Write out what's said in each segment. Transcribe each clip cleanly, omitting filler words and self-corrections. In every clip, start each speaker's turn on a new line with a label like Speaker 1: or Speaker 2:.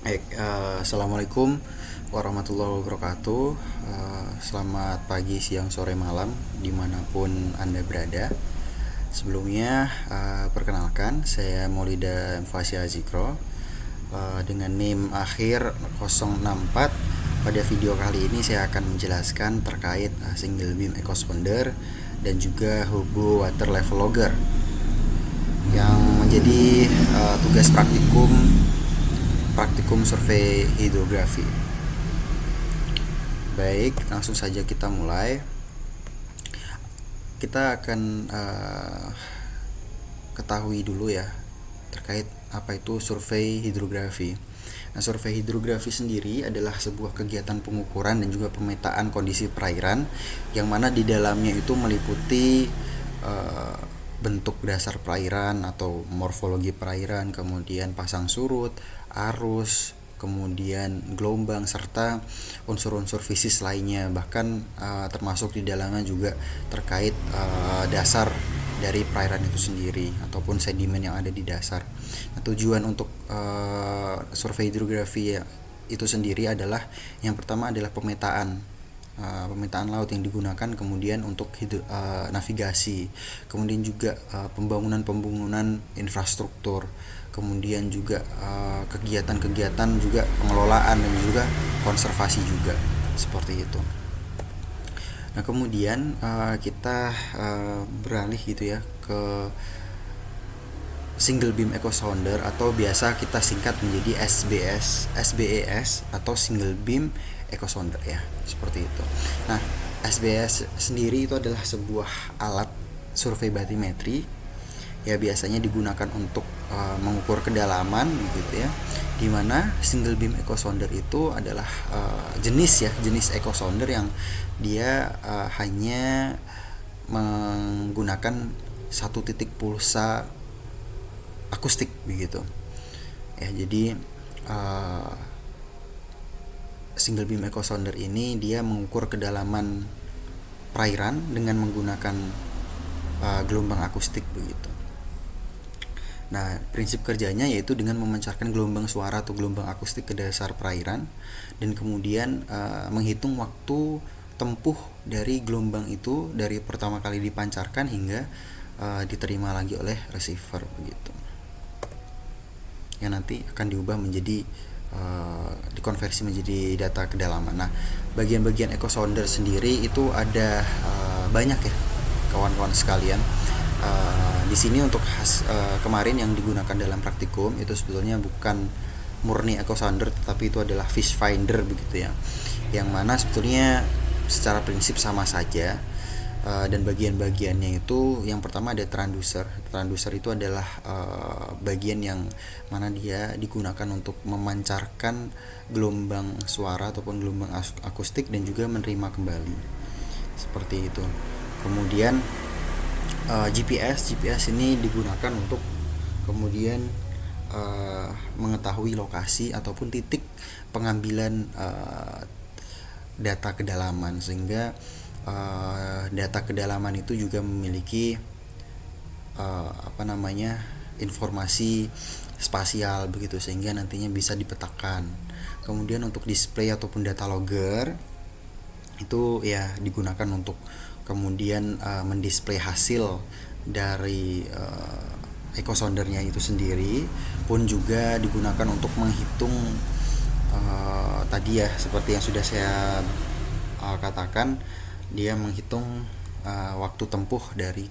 Speaker 1: Assalamualaikum warahmatullahi wabarakatuh. Selamat pagi, siang, sore, malam, dimanapun Anda berada. Sebelumnya, perkenalkan, saya Maulida Fasya Zikro, dengan NIM akhir 064. Pada video kali ini saya akan menjelaskan terkait single beam echo sounder dan juga Hugo water level logger yang menjadi tugas praktikum survei hidrografi. Baik, langsung saja kita mulai. Kita akan ketahui dulu ya terkait apa itu survei hidrografi. Nah, survei hidrografi sendiri adalah sebuah kegiatan pengukuran dan juga pemetaan kondisi perairan yang mana di dalamnya itu meliputi bentuk dasar perairan atau morfologi perairan, kemudian pasang surut, arus, kemudian gelombang, serta unsur-unsur fisis lainnya, bahkan termasuk di dalamnya juga terkait dasar dari perairan itu sendiri ataupun sedimen yang ada di dasar. Nah, tujuan untuk survei hidrografi itu sendiri adalah yang pertama adalah pemetaan laut yang digunakan kemudian untuk navigasi, kemudian juga pembangunan infrastruktur, kemudian juga kegiatan-kegiatan juga pengelolaan dan juga konservasi juga seperti itu. Nah, kemudian kita beralih gitu ya ke single beam echo sounder atau biasa kita singkat menjadi SBES atau single beam echo sounder ya, seperti itu. Nah, SBES sendiri itu adalah sebuah alat survei batimetri ya, biasanya digunakan untuk mengukur kedalaman gitu ya, dimana single beam echo sounder itu adalah jenis echo sounder yang dia hanya menggunakan satu titik pulsa akustik begitu ya. Jadi single beam echo sounder ini dia mengukur kedalaman perairan dengan menggunakan gelombang akustik begitu. Nah, prinsip kerjanya yaitu dengan memancarkan gelombang suara atau gelombang akustik ke dasar perairan dan kemudian menghitung waktu tempuh dari gelombang itu dari pertama kali dipancarkan hingga diterima lagi oleh receiver begitu, yang nanti akan diubah menjadi dikonversi menjadi data kedalaman. Nah, bagian-bagian echo sounder sendiri itu ada banyak ya kawan-kawan sekalian. Di sini untuk kemarin yang digunakan dalam praktikum itu sebetulnya bukan murni echo sounder, tetapi itu adalah fish finder begitu ya, yang mana sebetulnya secara prinsip sama saja. Dan bagian-bagiannya itu yang pertama ada transducer. Transducer itu adalah bagian yang mana dia digunakan untuk memancarkan gelombang suara ataupun gelombang akustik dan juga menerima kembali seperti itu. Kemudian GPS ini digunakan untuk kemudian mengetahui lokasi ataupun titik pengambilan data kedalaman, sehingga data kedalaman itu juga memiliki informasi spasial begitu, sehingga nantinya bisa dipetakan. Kemudian untuk display ataupun data logger itu ya digunakan untuk kemudian mendisplay hasil dari echo soundernya itu sendiri, pun juga digunakan untuk menghitung tadi ya seperti yang sudah saya katakan, dia menghitung waktu tempuh dari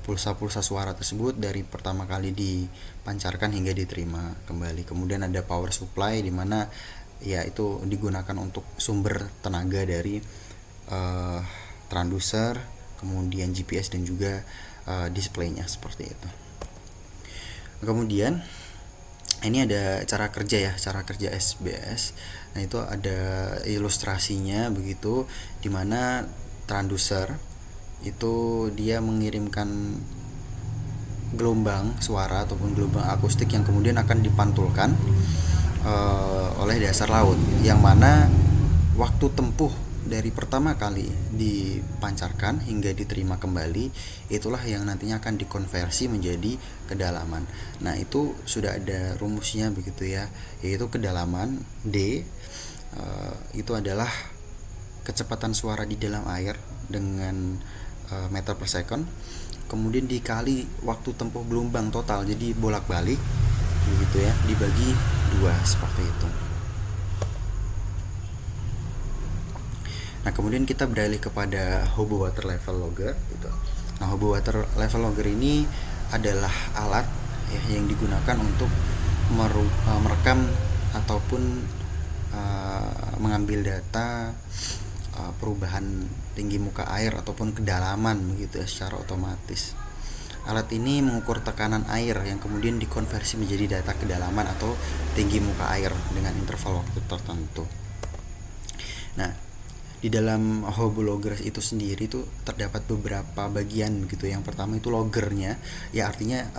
Speaker 1: pulsa-pulsa suara tersebut dari pertama kali dipancarkan hingga diterima kembali. Kemudian ada power supply di mana ya itu digunakan untuk sumber tenaga dari transducer, kemudian GPS dan juga displaynya seperti itu. Kemudian ini ada cara kerja SBS. Nah, itu ada ilustrasinya begitu, dimana transducer itu dia mengirimkan gelombang suara ataupun gelombang akustik yang kemudian akan dipantulkan oleh dasar laut, yang mana waktu tempuh dari pertama kali dipancarkan hingga diterima kembali, itulah yang nantinya akan dikonversi menjadi kedalaman. Nah, itu sudah ada rumusnya begitu ya, yaitu kedalaman D itu adalah kecepatan suara di dalam air dengan meter per second, kemudian dikali waktu tempuh gelombang total, jadi bolak-balik begitu ya, dibagi 2 seperti itu. Nah, kemudian kita beralih kepada Hobo Water Level Logger gitu. Nah, Hobo Water Level Logger ini adalah alat ya yang digunakan untuk merekam ataupun mengambil data perubahan tinggi muka air ataupun kedalaman begitu ya secara otomatis. Alat ini mengukur tekanan air yang kemudian dikonversi menjadi data kedalaman atau tinggi muka air dengan interval waktu tertentu. Nah, di dalam Hobo Logger itu sendiri tuh terdapat beberapa bagian gitu. Yang pertama itu loggernya, ya artinya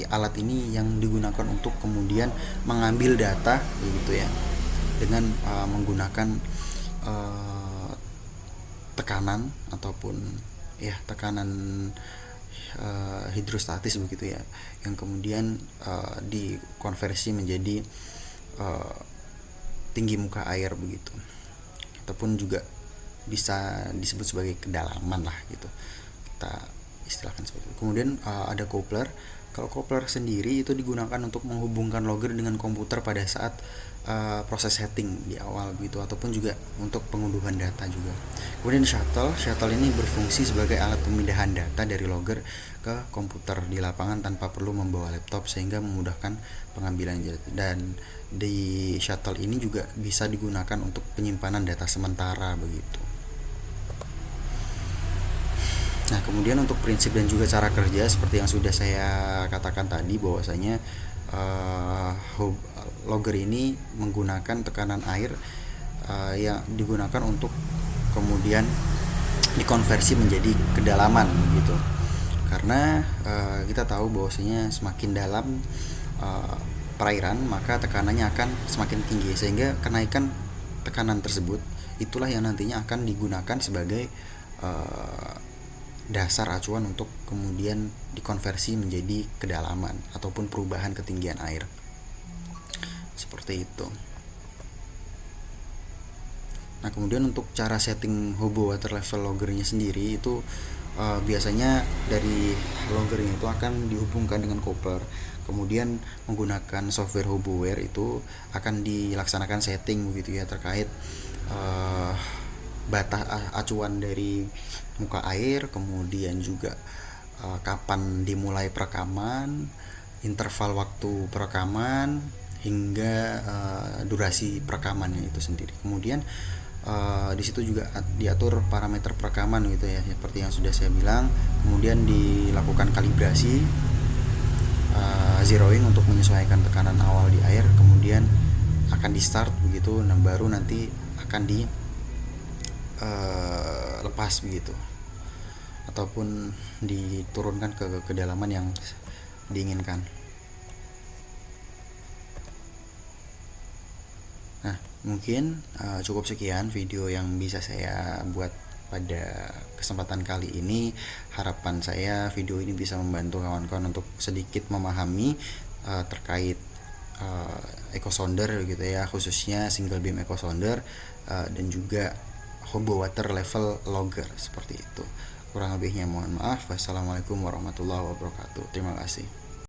Speaker 1: alat ini yang digunakan untuk kemudian mengambil data gitu ya dengan menggunakan tekanan ataupun ya tekanan hidrostatis begitu ya, yang kemudian dikonversi menjadi tinggi muka air begitu, ataupun juga bisa disebut sebagai kedalaman lah gitu, kita istilahkan seperti itu. Kemudian ada coupler. Kalau coupler sendiri itu digunakan untuk menghubungkan logger dengan komputer pada saat proses setting di awal gitu, ataupun juga untuk pengunduhan data juga. Kemudian shuttle ini berfungsi sebagai alat pemindahan data dari logger ke komputer di lapangan tanpa perlu membawa laptop, sehingga memudahkan pengambilan data. Dan di shuttle ini juga bisa digunakan untuk penyimpanan data sementara begitu. Nah, kemudian untuk prinsip dan juga cara kerja seperti yang sudah saya katakan tadi, bahwasanya logger ini menggunakan tekanan air yang digunakan untuk kemudian dikonversi menjadi kedalaman begitu. Karena kita tahu bahwasanya semakin dalam perairan maka tekanannya akan semakin tinggi, sehingga kenaikan tekanan tersebut itulah yang nantinya akan digunakan sebagai dasar acuan untuk kemudian dikonversi menjadi kedalaman ataupun perubahan ketinggian air. Seperti itu. Nah, kemudian untuk cara setting Hobo Water Level Loggernya sendiri itu biasanya dari loggernya itu akan dihubungkan dengan coupler. Kemudian menggunakan software HoboWare itu akan dilaksanakan setting begitu ya terkait batas acuan dari muka air, kemudian juga kapan dimulai perekaman, interval waktu perekaman, hingga durasi perekamannya itu sendiri. Kemudian di situ juga diatur parameter perekaman gitu ya, seperti yang sudah saya bilang. Kemudian dilakukan kalibrasi zeroing untuk menyesuaikan tekanan awal di air, kemudian akan di start begitu, nah baru nanti akan di lepas begitu, ataupun diturunkan ke kedalaman yang diinginkan. Nah, mungkin cukup sekian video yang bisa saya buat pada kesempatan kali ini. Harapan saya video ini bisa membantu kawan-kawan untuk sedikit memahami terkait echo sounder gitu ya, khususnya single beam echo sounder dan juga Hobo Water Level Logger seperti itu. Kurang lebihnya mohon maaf. Wassalamualaikum warahmatullahi wabarakatuh. Terima kasih.